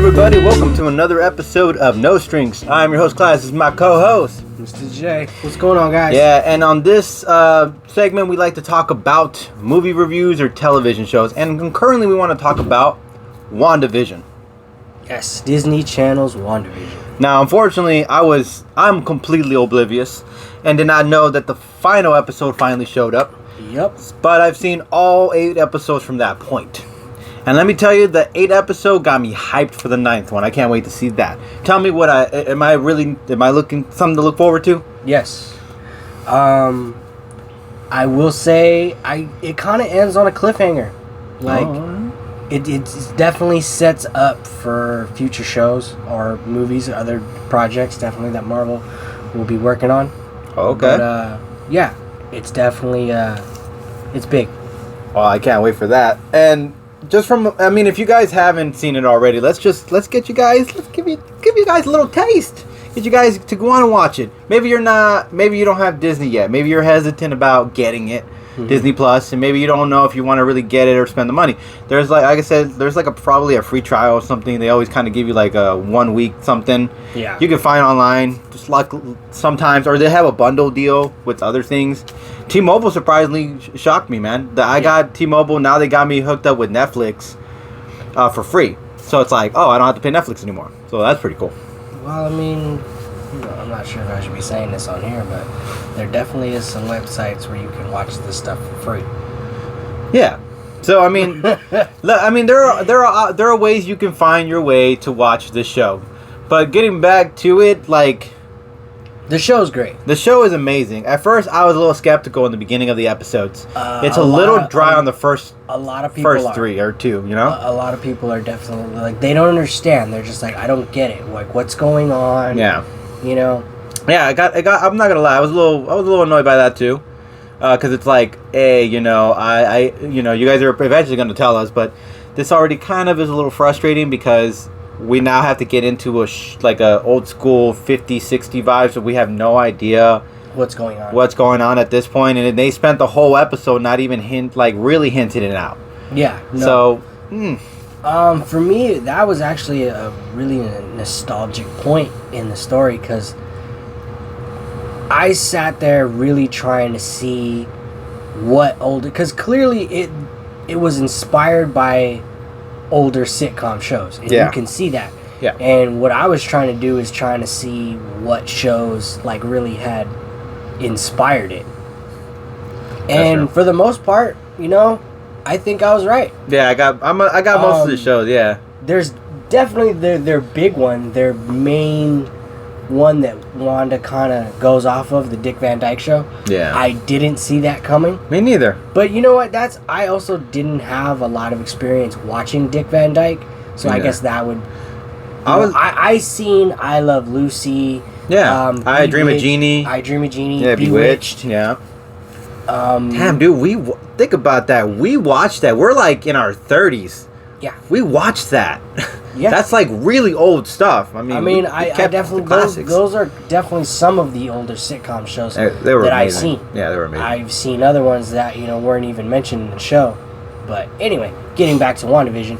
everybody, welcome to another episode of No Strings. I'm your host, Class. This is my co-host, Mr. J. What's going on, guys? Yeah, and on this segment, we like to talk about movie reviews or television shows. And currently, we want to talk about Wandavision. Yes, Disney Channel's Wandavision. Now, unfortunately, I'm completely oblivious and did not know that the final episode finally showed up. Yep. But I've seen all 8 episodes from that point. And let me tell you, the 8th episode got me hyped for the 9th one. I can't wait to see that. Tell me am I looking something to look forward to? Yes. I will say it kind of ends on a cliffhanger. Like it definitely sets up for future shows or movies or other projects definitely that Marvel will be working on. Okay. But yeah, it's definitely it's big. Oh, I can't wait for that. And just if you guys haven't seen it already, let's give you guys a little taste. Get you guys to go on and watch it. Maybe you don't have Disney yet. Maybe you're hesitant about getting it, Disney Plus, and maybe you don't know if you want to really get it or spend the money. There's like I said, there's probably a free trial or something. They always kind of give you like a 1 week something. Yeah. You can find online, just like sometimes, or they have a bundle deal with other things. T-Mobile surprisingly shocked me, man. I got T-Mobile, now they got me hooked up with Netflix for free. So it's like, I don't have to pay Netflix anymore. So that's pretty cool. Well, I'm not sure if I should be saying this on here, but there definitely is some websites where you can watch this stuff for free. Yeah. So there are ways you can find your way to watch this show. But getting back to it, the show's great. The show is amazing. At first, I was a little skeptical in the beginning of the episodes. It's a little dry on the first. A lot of people first 3 or 2. You know. A lot of people are definitely they don't understand. They're just like, I don't get it. Like, what's going on? Yeah. You know. Yeah, I got. I'm not gonna lie. I was a little annoyed by that too, because it's like, hey, you guys are eventually gonna tell us, but this already kind of is a little frustrating because we now have to get into a old school 50, 60 vibe, so we have no idea what's going on at this point, and they spent the whole episode not even really hinting it out. Yeah. No. So. For me, that was actually a really nostalgic point in the story because I sat there really trying to see because clearly it was inspired by older sitcom shows. And you can see that. Yeah. And what I was trying to do is trying to see what shows really had inspired it. And for the most part, I think I was right. Yeah, I got most of the shows. Yeah. There's definitely their big one, their main one that Wanda kind of goes off of, the Dick Van Dyke Show. Yeah. I didn't see that coming. Me neither. But you know what? I also didn't have a lot of experience watching Dick Van Dyke, so I guess that would. I seen I Love Lucy. Yeah. I Dream of Jeannie. I Dream of Jeannie. Yeah, Bewitched. Yeah. Damn, dude, think about that. We watched that. We're in our 30s. Yeah. We watched that. Yeah. That's really old stuff. I definitely those are definitely some of the older sitcom shows they were that amazing. I've seen. Yeah, they were amazing. I've seen other ones that weren't even mentioned in the show. But anyway, getting back to WandaVision.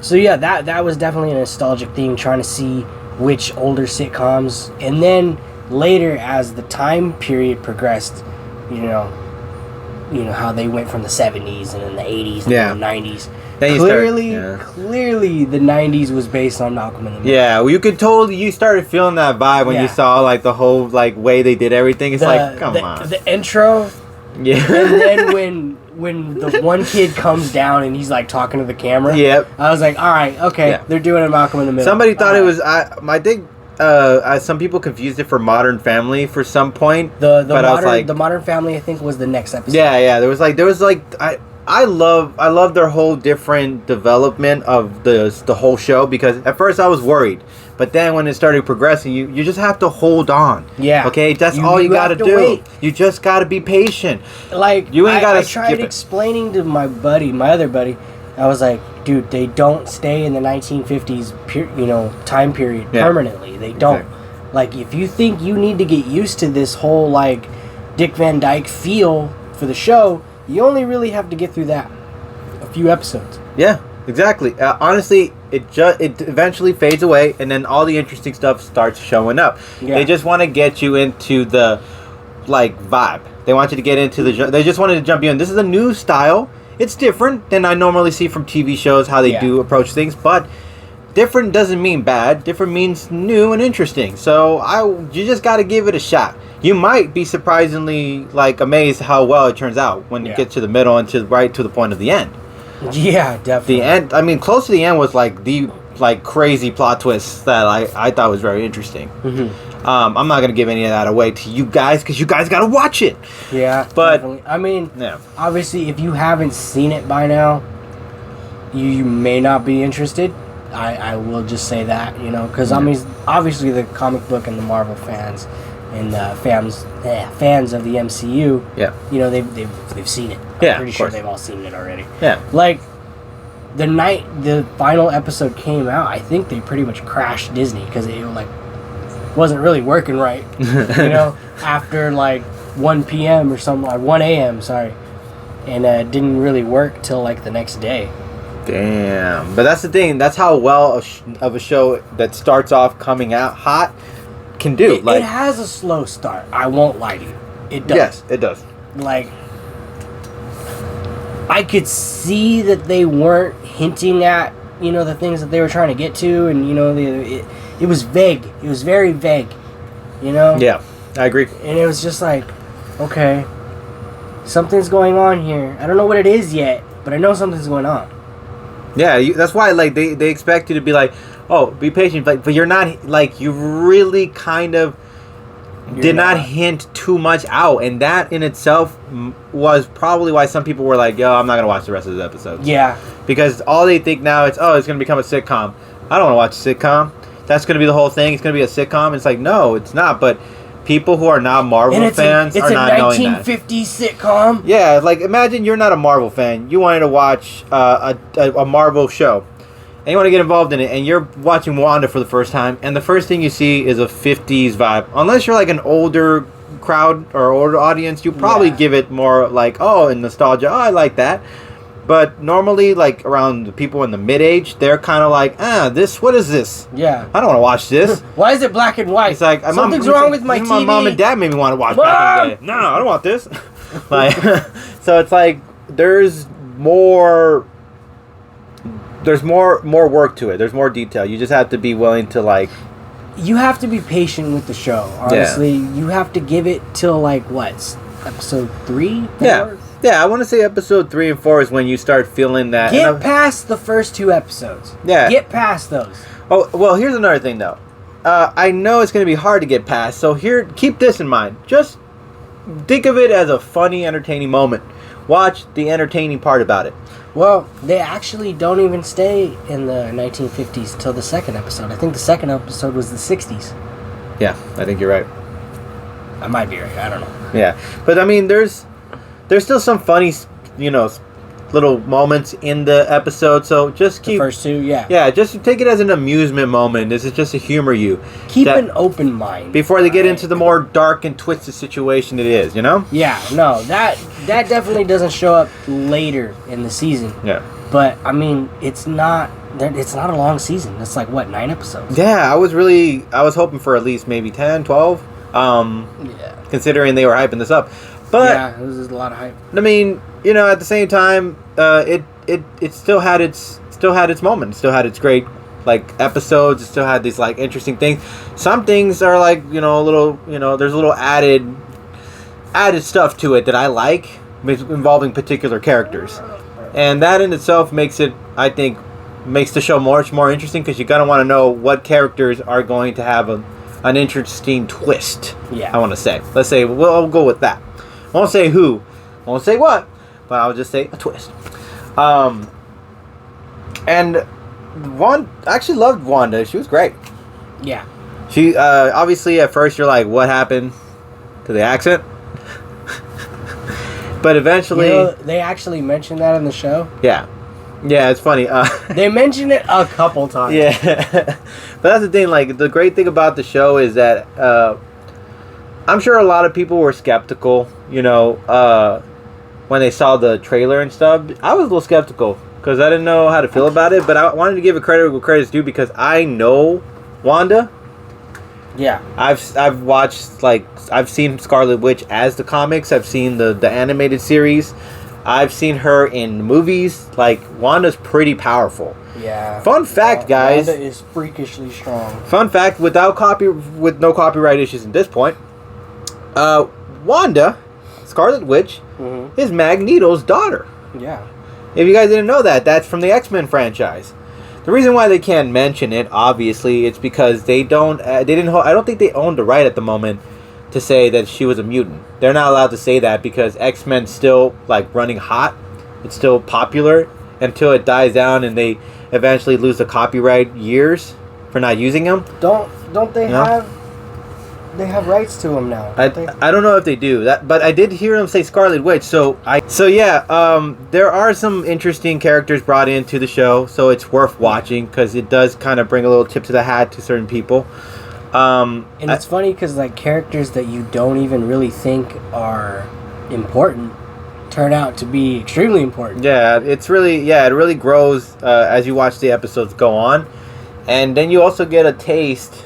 So yeah, that was definitely a nostalgic thing, trying to see which older sitcoms, and then later as the time period progressed, how they went from the 70s and then the 80s and the 90s. Clearly the 90s was based on Malcolm in the Middle. Yeah, well, you started feeling that vibe when you saw the whole way they did everything. It's come on. The intro. Yeah. And then when the one kid comes down and he's talking to the camera. Yep. I was like, all right, okay, they're doing a Malcolm in the Middle. Somebody thought it was I think some people confused it for Modern Family for some point. The Modern Family, I think, was the next episode. Yeah. There was I love their whole different development of the whole show, because at first I was worried, but then when it started progressing, you just have to hold on. Yeah. Okay, that's all you gotta do. Wait. You just gotta be patient. You ain't gotta. I tried explaining to my other buddy. I was like, dude, they don't stay in the 1950s, time period permanently. They don't. Exactly. If you think you need to get used to this whole Dick Van Dyke feel for the show, you only really have to get through that a few episodes. Yeah. exactly. Honestly, it eventually fades away, and then all the interesting stuff starts showing up. Yeah. They just want to get you into the like vibe. They want you to get into the. They just wanted to jump you in. This is a new style. It's different than I normally see from TV shows how they do approach things, but different doesn't mean bad. Different means new and interesting. So you just got to give it a shot. You might be surprisingly like amazed how well it turns out when you get to the middle and right to the point of the end. Yeah, definitely. The end. I mean, close to the end was like the crazy plot twist that I thought was very interesting. Mm-hmm. I'm not gonna give any of that away to you guys because you guys gotta watch it. Yeah, but definitely. I mean, obviously, if you haven't seen it by now, you may not be interested. I will just say that, because I mean, obviously the comic book and the Marvel fans and fans of the MCU, they've seen it. I'm pretty sure they've all seen it already. Yeah. Like the night the final episode came out, I think they pretty much crashed Disney because it wasn't really working right. After like 1 p.m. or something, like 1 a.m. Sorry, and it didn't really work till like the next day. Damn. But that's the thing. That's how well of a show that starts off coming out hot can do. It has a slow start. I won't lie to you. It does. Yes, it does. Like, I could see that they weren't hinting at, the things that they were trying to get to. And, it was vague. It was very vague. Yeah, I agree. And it was just like, okay, something's going on here. I don't know what it is yet, but I know something's going on. Yeah, that's why they expect you to be like, oh, be patient, but you're not you really kind of did not hint too much out, and that in itself was probably why some people were like, yo, I'm not gonna watch the rest of the episodes. Yeah, because all they think now is, oh, it's gonna become a sitcom. I don't want to watch a sitcom. That's gonna be the whole thing. It's gonna be a sitcom. It's like, no, it's not. But people who are not Marvel fans are not knowing that. It's a 1950s sitcom. Yeah, like imagine you're not a Marvel fan. You wanted to watch a Marvel show, and you want to get involved in it, and you're watching Wanda for the first time, and the first thing you see is a 50s vibe. Unless you're like an older crowd or older audience, you probably give it more like, oh, and nostalgia. Oh, I like that. But normally, like around the people in the mid-age, they're kind of like, what is this? Yeah. I don't want to watch this. Why is it black and white? It's like, something's wrong with my TV. My mom and dad made me want to watch back in the day. No, I don't want this. So it's like, there's more work to it. There's more detail. You just have to be willing to You have to be patient with the show, honestly. Yeah. You have to give it till episode 3? 4? Yeah, I want to say episode 3 and 4 is when you start feeling that. Get past the first 2 episodes. Yeah. Get past those. Oh, well, here's another thing, though. I know it's going to be hard to get past, so keep this in mind. Just think of it as a funny, entertaining moment. Watch the entertaining part about it. Well, they actually don't even stay in the 1950s till the second episode. I think the second episode was the 60s. Yeah, I think you're right. I might be right. I don't know. Yeah, but I mean, there's still some funny, little moments in the episode. So just keep the first 2, yeah. Just take it as an amusement moment. This is just to humor you. Keep an open mind before they get into the more dark and twisted situation it is. Yeah, no, that definitely doesn't show up later in the season. Yeah, but I mean, it's not a long season. It's 9 episodes. Yeah, I was hoping for at least maybe 10, 12. Considering they were hyping this up. But yeah, it was just a lot of hype. I mean, at the same time, it still had its moment. It still had its great episodes. It still had these interesting things. Some things are a little, there's a little added stuff to it that I like, involving particular characters, and that in itself makes the show much more interesting because you're gonna want to know what characters are going to have an interesting twist. Yeah, I want to say. Let's say we'll go with that. I won't say who, I won't say what, but I'll just say a twist. And I actually loved Wanda. She was great. Yeah. She obviously at first you're like, what happened to the accent? But eventually, they actually mentioned that in the show. Yeah, it's funny. They mentioned it a couple times. Yeah, but that's the thing. The great thing about the show is that I'm sure a lot of people were skeptical, when they saw the trailer and stuff. I was a little skeptical because I didn't know how to feel about it. But I wanted to give it credit where credit's due because I know Wanda. Yeah. I've watched, like, I've seen Scarlet Witch as the comics. I've seen the animated series. I've seen her in movies. Like, Wanda's pretty powerful. Yeah. Fun fact, guys. Wanda is freakishly strong. Fun fact, with no copyright issues at this point, Wanda, Scarlet Witch, is Magneto's daughter. Yeah. If you guys didn't know that, that's from the X-Men franchise. The reason why they can't mention it, obviously, it's because I don't think they owned the right at the moment to say that she was a mutant. They're not allowed to say that because X-Men's still, like, running hot. It's still popular until it dies down and they eventually lose the copyright years for not using them. Don't they have... They have rights to them now. I don't know if they do that, but I did hear them say Scarlet Witch. So there are some interesting characters brought into the show, so it's worth watching because it does kind of bring a little tip to the hat to certain people. And it's funny because like characters that you don't even really think are important turn out to be extremely important. Yeah, it really grows as you watch the episodes go on, and then you also get a taste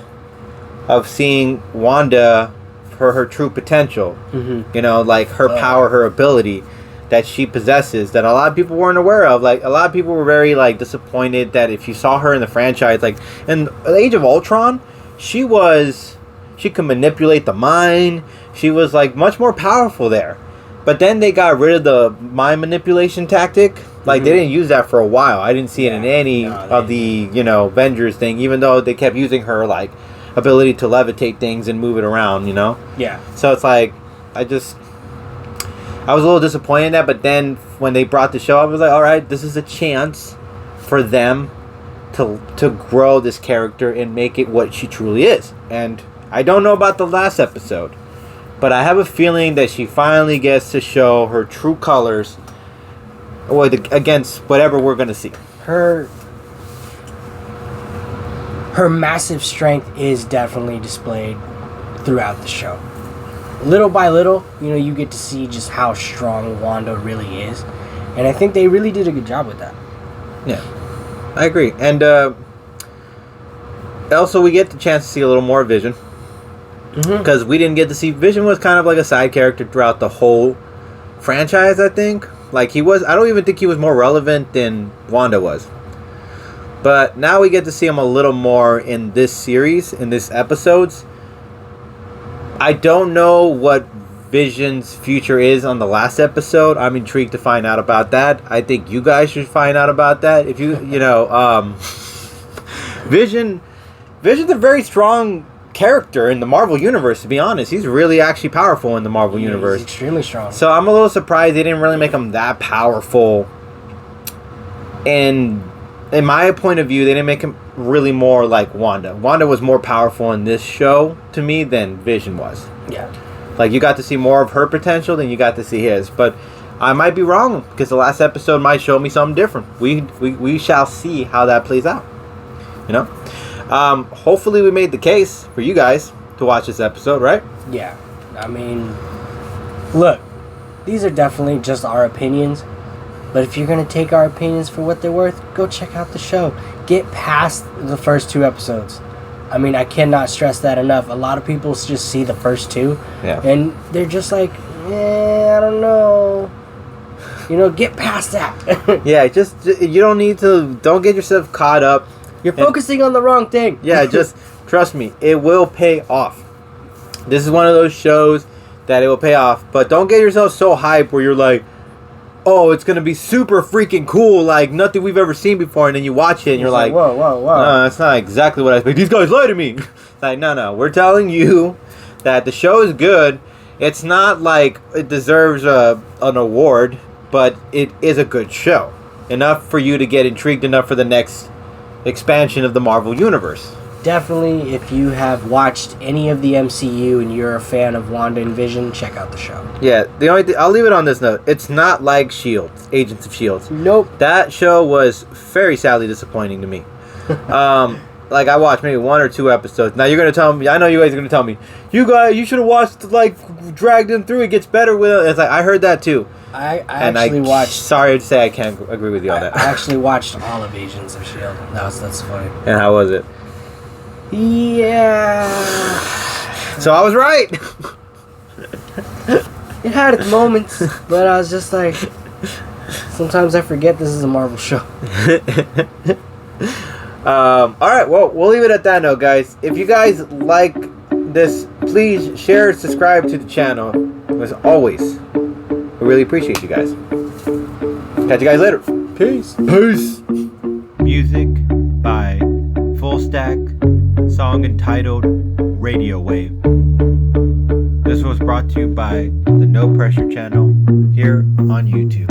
of seeing Wanda for her true potential. You know, like her power, her ability that she possesses that a lot of people weren't aware of. Like, a lot of people were very, like, disappointed that if you saw her in the franchise, like, in the Age of Ultron, she could manipulate the mind. She was, like, much more powerful there. But then they got rid of the mind manipulation tactic. Like, they didn't use that for a while. I didn't see it in any of the, Avengers thing, even though they kept using her, like, ability to levitate things and move it around, Yeah. So it's like, I was a little disappointed in that, but then when they brought the show up, I was like, all right, this is a chance for them to grow this character and make it what she truly is. And I don't know about the last episode, but I have a feeling that she finally gets to show her true colors against whatever we're going to see. Her massive strength is definitely displayed throughout the show. Little by little, you get to see just how strong Wanda really is. And I think they really did a good job with that. Yeah, I agree. And also we get the chance to see a little more Vision. Because we didn't get to see... Vision was kind of like a side character throughout the whole franchise, I think. Like, I don't even think he was more relevant than Wanda was. But now we get to see him a little more in this series, in this episodes. I don't know what Vision's future is on the last episode. I'm intrigued to find out about that. I think you guys should find out about that. If Vision's a very strong character in the Marvel Universe, to be honest. He's really actually powerful in the Marvel Universe. He's extremely strong. So I'm a little surprised they didn't really make him that powerful. And in my point of view, they didn't make him really more like Wanda. Wanda was more powerful in this show to me than Vision was. Yeah. Like, you got to see more of her potential than you got to see his. But I might be wrong because the last episode might show me something different. We shall see how that plays out. Hopefully we made the case for you guys to watch this episode, right? Yeah. I mean, look, these are definitely just our opinions. But if you're going to take our opinions for what they're worth, go check out the show. Get past the first 2 episodes. I mean, I cannot stress that enough. A lot of people just see the first 2. Yeah. And they're just like, I don't know. Get past that. Yeah, you don't get yourself caught up. You're focusing on the wrong thing. Yeah, just trust me. It will pay off. This is one of those shows that it will pay off. But don't get yourself so hyped where you're like, oh, it's going to be super freaking cool, like nothing we've ever seen before, and then you watch it and you're like, whoa. No, that's not exactly what I expect. These guys lied to me. Like, no, we're telling you that the show is good. It's not like it deserves an award, but it is a good show. Enough for you to get intrigued enough for the next expansion of the Marvel Universe. Definitely, if you have watched any of the MCU and you're a fan of Wanda and Vision, check out the show. Yeah, the only thing, I'll leave it on this note. It's not like S.H.I.E.L.D., Agents of S.H.I.E.L.D. Nope. That show was very sadly disappointing to me. like I watched maybe 1 or 2 episodes. Now you're gonna tell me. I know you guys are gonna tell me. You should have watched like dragged him through. It gets better with it. It's like I heard that too. I actually watched. Sorry to say, I can't agree with you on that. I actually watched all of Agents of Shield. That's funny. And how was it? Yeah. So I was right. It had its moments, but I was just like, sometimes I forget this is a Marvel show. All right, well, we'll leave it at that note, guys. If you guys like this, please share, subscribe to the channel. As always, we really appreciate you guys. Catch you guys later. Peace. Peace. Music by Full Stack, song entitled Radio Wave. This was brought to you by the No Pressure channel here on YouTube.